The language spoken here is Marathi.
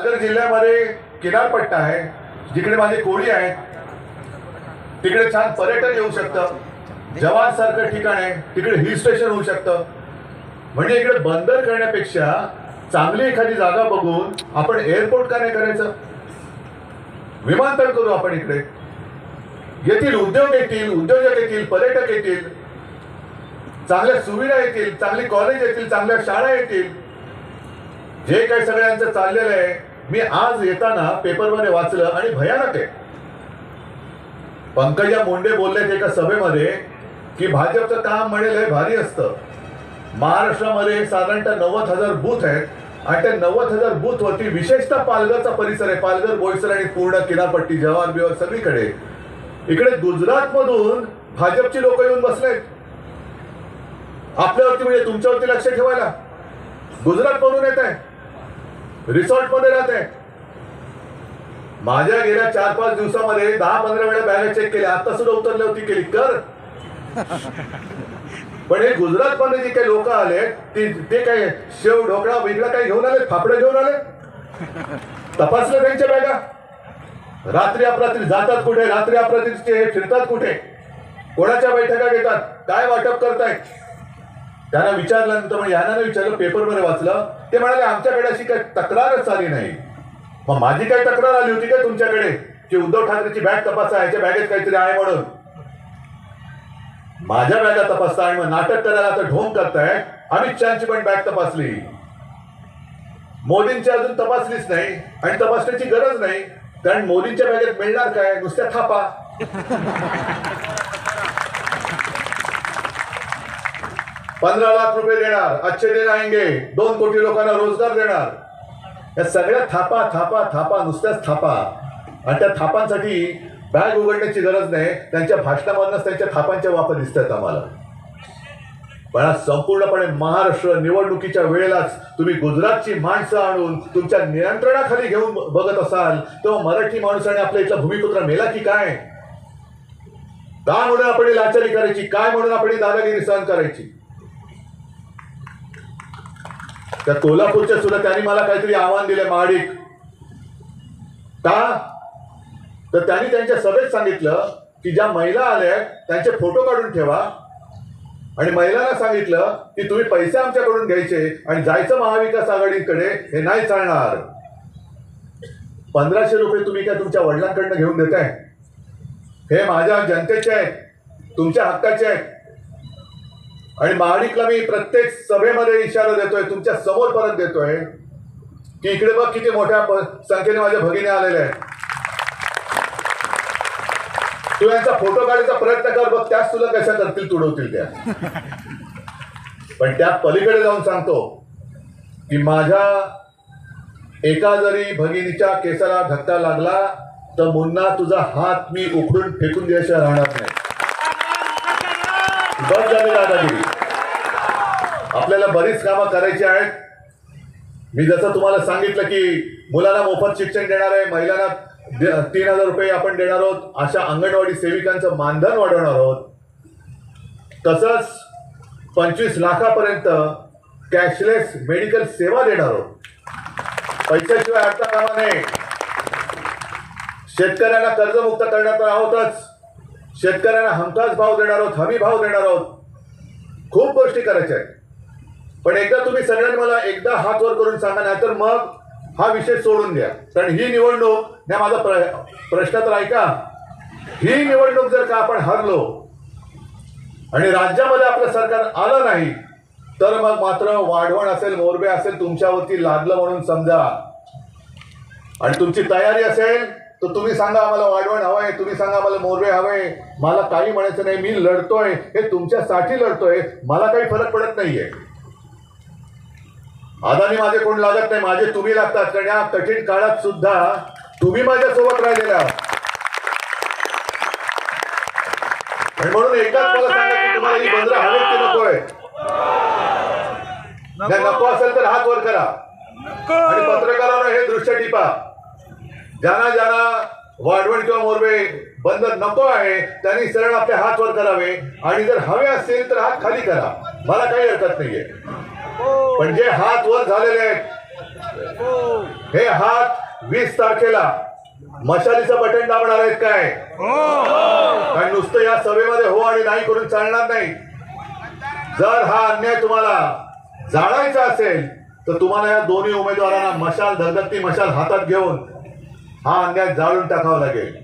पालघर जिल्ह्यामध्ये किनारपट्टा आहे, जिकडे माझे कोळी आहेत, तिकडे छान पर्यटन येऊ शकतं. जवान सारखं ठिकाण आहे, तिकडे हिल स्टेशन होऊ शकतं. म्हणजे इकडे बंदर करण्यापेक्षा चांगली एखादी जागा बघून आपण एअरपोर्ट का नाही करायचं, विमानतळ करू आपण इकडे. येथील उद्योग येतील, उद्योजक येतील, पर्यटक येतील, चांगल्या सुविधा येतील, चांगली कॉलेज येतील, चांगल्या शाळा येतील. जे काही सगळ्यांचं चाललेलं आहे, मी आज येताना पेपरमध्ये वाचलं आणि भयानक आहे. पंकजा मुंडे बोललेत एका सभेमध्ये की भाजपचं काम म्हणेल हे भारी असतं. महाराष्ट्रामध्ये साधारणतः 90,000 बूथ आहेत आणि त्या 90,000 बूथ वरती विशेषतः पालघरचा परिसर आहे, पालघर, बोईसर आणि पूर्ण किनारपट्टी, जव्हार बिवार सगळीकडे. इकडे गुजरात मधून भाजपची लोक येऊन बसलेत आपल्यावरती, म्हणजे तुमच्यावरती लक्ष ठेवायला. गुजरात मधून येत आहे, रिसॉर्ट मध्ये राहत आहे. माझ्या गेल्या 4-5 दिवसामध्ये 10-15 वेळा बॅग चेक केली, आता सुद्धा उतरली होती, केली कर. पण हे गुजरात मध्ये जे काही लोक आले ते काय शेव ढोकळा वेगळा काही घेऊन आले, फाफडे घेऊन आले, तपासलं त्यांच्या बॅगा. रात्री अपरात्री जातात कुठे, रात्री अपरात्रीचे फिरतात कुठे, कोणाच्या बैठका घेतात, काय वाटप करतायत. त्यांना विचारल्यानंतर, म्हणजे यांना विचारलं, पेपरमध्ये वाचलं, ते म्हणाले आमच्याकडे अशी काही तक्रारच आली नाही. मग माझी काही तक्रार आली होती का तुमच्याकडे की उद्धव ठाकरेची बॅग तपासा, याच्या बॅगेत काहीतरी आहे म्हणून? माझ्या बॅगा तपासता आणि मग नाटक करायला आता ढोंग करताय. अमित शहाची पण बॅग तपासली, मोदींची अजून तपासलीच नाही आणि तपासण्याची गरज नाही, कारण मोदींच्या बॅगेत मिळणार काय, नुसत्या थापा. 15 लाख रुपये देणार, अच्छे दिन आएंगे, 2 कोटी लोकांना रोजगार देणार. या सगळ्या थापा थापा थापा, नुसत्याच थापा. आणि त्या थापांसाठी बॅग उघडण्याची गरज नाही, त्यांच्या भाषणामधूनच त्यांच्या थापांच्या वापर दिसतात आम्हाला. पण आज संपूर्णपणे महाराष्ट्र निवडणुकीच्या वेळेलाच तुम्ही गुजरातची माणसं आणून तुमच्या नियंत्रणाखाली घेऊन बघत असाल, तेव्हा मराठी माणसाने आपल्या इथला भूमिपुत्र मेला की काय? का म्हणून आपण लाचारी करायची, काय म्हणून आपण दादागिरी सहन करायची? त्या कोल्हापूरच्या सुद्धा त्यांनी मला काहीतरी आव्हान दिले, महाडिक का, तर त्यांनी त्यांच्या सभेत सांगितलं की ज्या महिला आल्या त्यांचे फोटो काढून ठेवा आणि महिलांना सांगितलं की तुम्ही पैसे आमच्याकडून घ्यायचे आणि जायचं महाविकास आघाडीकडे, हे नाही चालणार. 1500 रुपये तुम्ही काय तुमच्या वडिलांकडनं घेऊन देताय? हे माझ्या जनतेचे आहेत, तुमच्या हक्काचे आहेत. आणि महाडिकला मी प्रत्येक सभेमध्ये इशारा देतोय, तुमच्या समोर परत देतोय की इकडे बघ किती मोठ्या संख्येने माझ्या भगिनी आलेल्या आहेत. तू यांचा फोटो काढायचा प्रयत्न कर, बघ त्याच तुला कशा करतील, तुडवतील त्या. पण त्या पलीकडे जाऊन सांगतो की माझ्या एका जरी भगिनीच्या केसाला धक्का लागला तर मुन्ना तुझा हात मी उखडून फेकून दिल्याशिवाय राहणार नाही. बस झाली दादागिरी. आपल्याला बरीच कामं करायची आहेत. मी जसं तुम्हाला सांगितलं की मुलांना मोफत शिक्षण देणार आहे, महिलांना 3,000 रुपये आपण देणार आहोत, अशा अंगणवाडी सेविकांचं मानधन वाढवणार आहोत. तसंच 25 लाखापर्यंत कॅशलेस मेडिकल सेवा देणार आहोत. पैशाशिवाय अडता कामा नये. शेतकऱ्यांना कर्जमुक्त करणार तर आहोतच, शेतकऱ्यांना हमखास भाव देणार आहोत, हमी भाव देणार आहोत. खूप गोष्टी करायच्या आहेत. पण एकदा तुम्ही सगळ्यांनी मला एकदा हात वर करून सांगा, नाहीतर मग हा विषय सोडून द्या. कारण ही निवडणूक, नाही माझा प्रश्न तर ऐका, ही निवडणूक जर का आपण हरलो आणि राज्यामध्ये आपलं सरकार आलं नाही तर मग मात्र वाढवण असेल, मोर्बे असेल, तुमच्यावरती लागलं म्हणून समजा. आणि तुमची तयारी असेल तर तुम्ही सांगा आम्हाला वाढवण हवंय, तुम्ही सांगा आम्हाला मोर्बे हवंय. मला काही म्हणायचं नाही, मी लढतोय हे तुमच्यासाठी लढतोय, मला काही फरक पडत नाहीये. अदानी माझे कोण लागत नाही, माझे तुम्ही लागतात. कारण या कठीण काळात सुद्धा तुम्ही माझ्यासोबत राहिलेला. आणि म्हणून एकदाच मला सांगा की तुम्हाला ही बंदरं हवेत की नकोय? नको असेल तर हात वर करा आणि पत्रकारांना हे दृश्य टिपा. ज्यांना ज्यांना वाढवण किंवा मोर्बे बंदर नको आहे त्यांनी सरळ आपले हात वर करावे आणि जर हवे असतील तर हात खाली करा, मला काही हरकत नाहीये. पण जे हात वर झालेले आहेत हे हात 20 तारखेला मशालीचं बटन दाबणार आहेत काय? काय नुसतं या सभेमध्ये हो आणि नाही करून चालणार नाही. जर हा अन्याय तुम्हाला जाळायचा असेल तर तुम्हाला या दोन्ही उमेदवारांना मशाल, धगधगती मशाल हातात घेऊन हा अन्याय जाळून टाकावा लागेल.